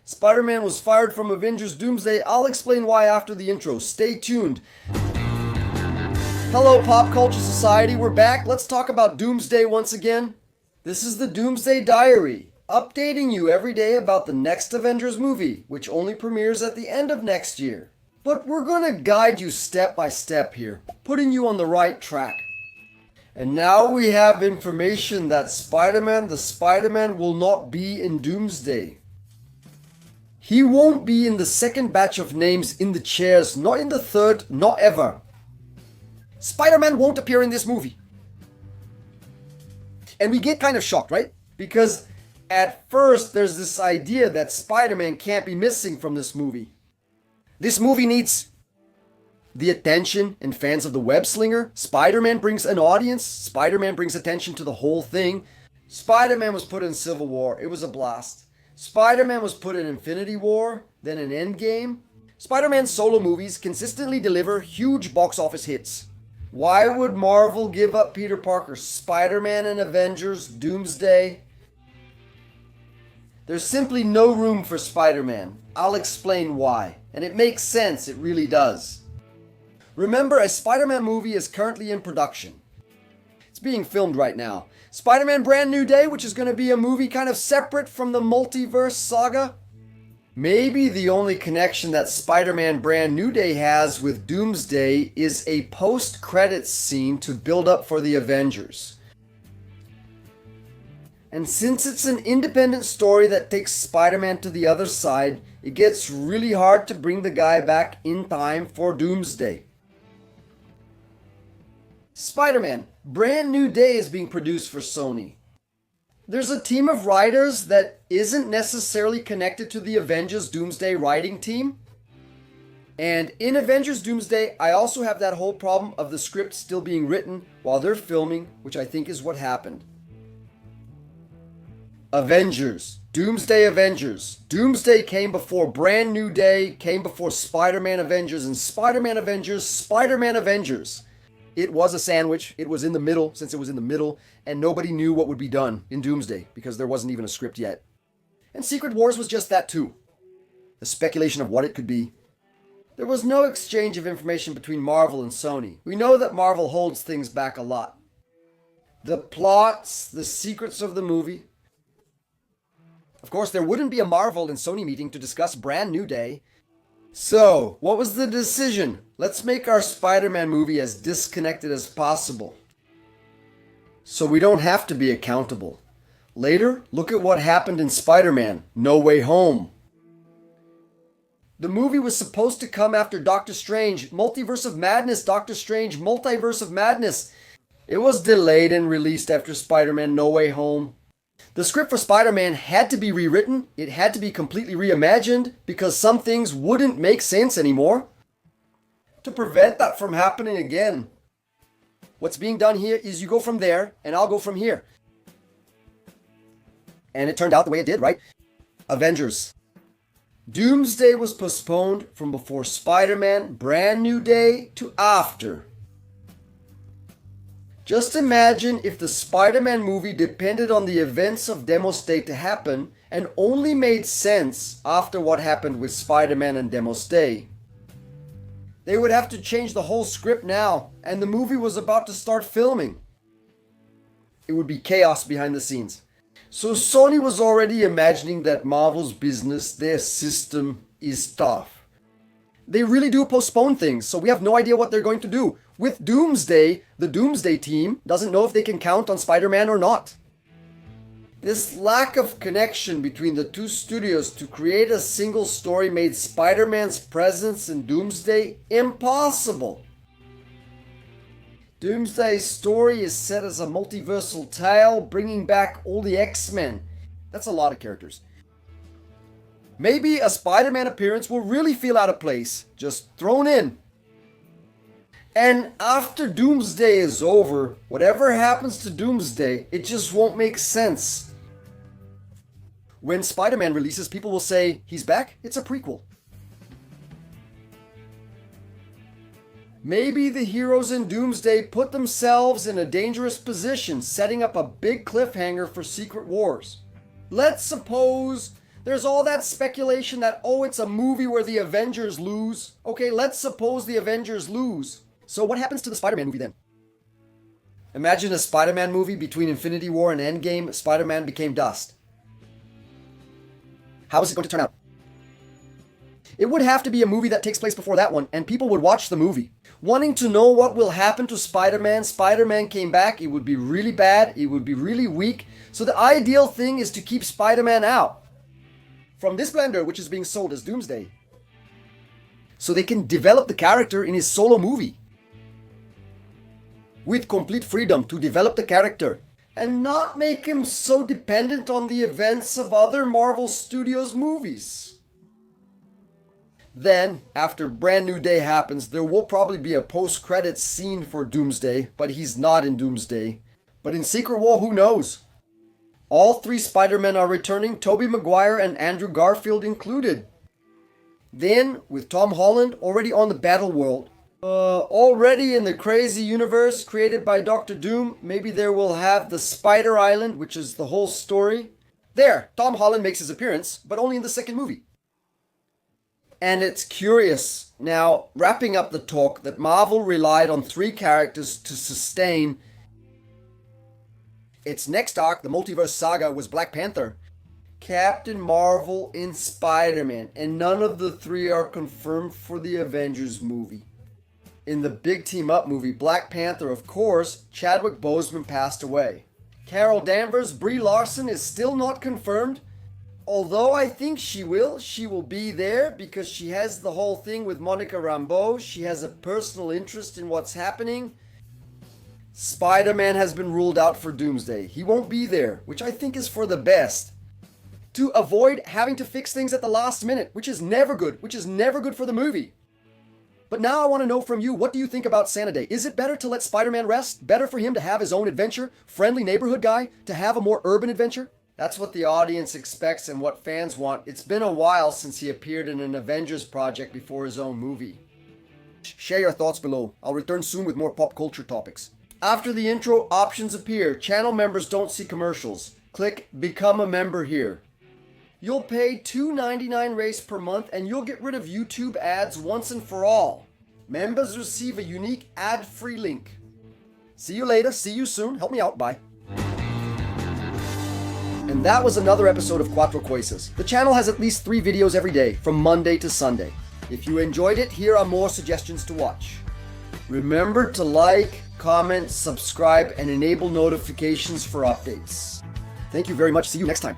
Spider-Man was fired from Avengers Doomsday. I'll explain why after the intro. Stay tuned. Hello, Pop Culture Society. We're back. Let's talk about Doomsday once again. This is the Doomsday Diary, updating you every day about the next Avengers movie, which only premieres at the end of next year. But we're going to guide you step by step here, putting you on the right track. And now we have information that the Spider-Man will not be in Doomsday. He won't be in the second batch of names in the chairs, not in the third, not ever. Spider-Man won't appear in this movie. And we get kind of shocked, right? Because at first there's this idea that Spider-Man can't be missing from this movie. This movie needs the attention and fans of the web slinger. Spider-Man brings an audience. Spider-Man brings attention to the whole thing. Spider-Man was put in Civil War. It was a blast. Spider-Man was put in Infinity War, then in Endgame. Spider-Man's solo movies consistently deliver huge box office hits. Why would Marvel give up Peter Parker? Spider-Man and Avengers, Doomsday? There's simply no room for Spider-Man. I'll explain why. And it makes sense, it really does. Remember, a Spider-Man movie is currently in production. It's being filmed right now. Spider-Man Brand New Day, which is going to be a movie kind of separate from the Multiverse saga. Maybe the only connection that Spider-Man Brand New Day has with Doomsday is a post-credits scene to build up for the Avengers. And since it's an independent story that takes Spider-Man to the other side, it gets really hard to bring the guy back in time for Doomsday. Spider-Man Brand New Day is being produced for Sony. There's a team of writers that isn't necessarily connected to the Avengers Doomsday writing team. And in Avengers Doomsday, I also have that whole problem of the script still being written while they're filming, which I think is what happened. Avengers. Doomsday Avengers. Doomsday came before Brand New Day, came before Spider-Man Avengers, and Spider-Man Avengers, Spider-Man Avengers. It was a sandwich. It was in the middle, since it was in the middle, and nobody knew what would be done in Doomsday because there wasn't even a script yet. And Secret Wars was just that too. The speculation of what it could be. There was no exchange of information between Marvel and Sony. We know that Marvel holds things back a lot. The plots, the secrets of the movie. Of course, there wouldn't be a Marvel and Sony meeting to discuss Brand New Day. So, what was the decision? Let's make our Spider-Man movie as disconnected as possible, so we don't have to be accountable. Later, look at what happened in Spider-Man No Way Home. The movie was supposed to come after Doctor Strange, Multiverse of Madness, Doctor Strange, Multiverse of Madness. It was delayed and released after Spider-Man No Way Home. The script for Spider-Man had to be rewritten, it had to be completely reimagined, because some things wouldn't make sense anymore. To prevent that from happening again, what's being done here is you go from there, and I'll go from here. And it turned out the way it did, right? Avengers. Doomsday was postponed from before Spider-Man Brand New Day to after. Just imagine if the Spider-Man movie depended on the events of Doomsday to happen and only made sense after what happened with Spider-Man and Doomsday. They would have to change the whole script now, and the movie was about to start filming. It would be chaos behind the scenes. So Sony was already imagining that Marvel's business, their system, is tough. They really do postpone things, so we have no idea what they're going to do. With Doomsday, the Doomsday team doesn't know if they can count on Spider-Man or not. This lack of connection between the two studios to create a single story made Spider-Man's presence in Doomsday impossible. Doomsday's story is set as a multiversal tale, bringing back all the X-Men. That's a lot of characters. Maybe a Spider-Man appearance will really feel out of place, just thrown in. And after Doomsday is over, whatever happens to Doomsday, it just won't make sense. When Spider-Man releases, people will say, he's back, it's a prequel. Maybe the heroes in Doomsday put themselves in a dangerous position, setting up a big cliffhanger for Secret Wars. Let's suppose There's all that speculation that, oh, it's a movie where the Avengers lose. Okay, let's suppose the Avengers lose. So what happens to the Spider-Man movie then? Imagine a Spider-Man movie between Infinity War and Endgame. Spider-Man became dust. How is it going to turn out? It would have to be a movie that takes place before that one, and people would watch the movie. Wanting to know what will happen to Spider-Man, Spider-Man came back, it would be really bad, it would be really weak. So the ideal thing is to keep Spider-Man out from this blender, which is being sold as Doomsday, so they can develop the character in his solo movie with complete freedom to develop the character and not make him so dependent on the events of other Marvel Studios movies. Then, after Brand New Day happens, there will probably be a post-credits scene for Doomsday, but he's not in Doomsday. But in Secret War, who knows? All three Spider-Men are returning, Tobey Maguire and Andrew Garfield included. Then, with Tom Holland already on the battle world, already in the crazy universe created by Dr. Doom, maybe there will have the Spider Island, which is the whole story. There, Tom Holland makes his appearance, but only in the second movie. And it's curious, now, wrapping up the talk, that Marvel relied on three characters to sustain its next arc. The Multiverse Saga was Black Panther, Captain Marvel, and Spider-Man, and none of the three are confirmed for the Avengers movie. In the big team-up movie, Black Panther, of course, Chadwick Boseman passed away. Carol Danvers, Brie Larson is still not confirmed, although I think she will be there because she has the whole thing with Monica Rambeau. She has a personal interest in what's happening. Spider-Man has been ruled out for Doomsday. He won't be there, which I think is for the best, to avoid having to fix things at the last minute, which is never good for the movie. But now I want to know from you, what do you think about Santa Day? Is it better to let Spider-Man rest? Better for him to have his own adventure? Friendly neighborhood guy? To have a more urban adventure? That's what the audience expects and what fans want. It's been a while since he appeared in an Avengers project before his own movie. Share your thoughts below. I'll return soon with more pop culture topics. After the intro, options appear. Channel members don't see commercials. Click Become a Member here. You'll pay $2.99 race per month and you'll get rid of YouTube ads once and for all. Members receive a unique ad-free link. See you later. See you soon. Help me out. Bye. And that was another episode of Cuatro Coisas. The channel has at least 3 videos every day, from Monday to Sunday. If you enjoyed it, here are more suggestions to watch. Remember to like, comment, subscribe, and enable notifications for updates. Thank you very much. See you next time.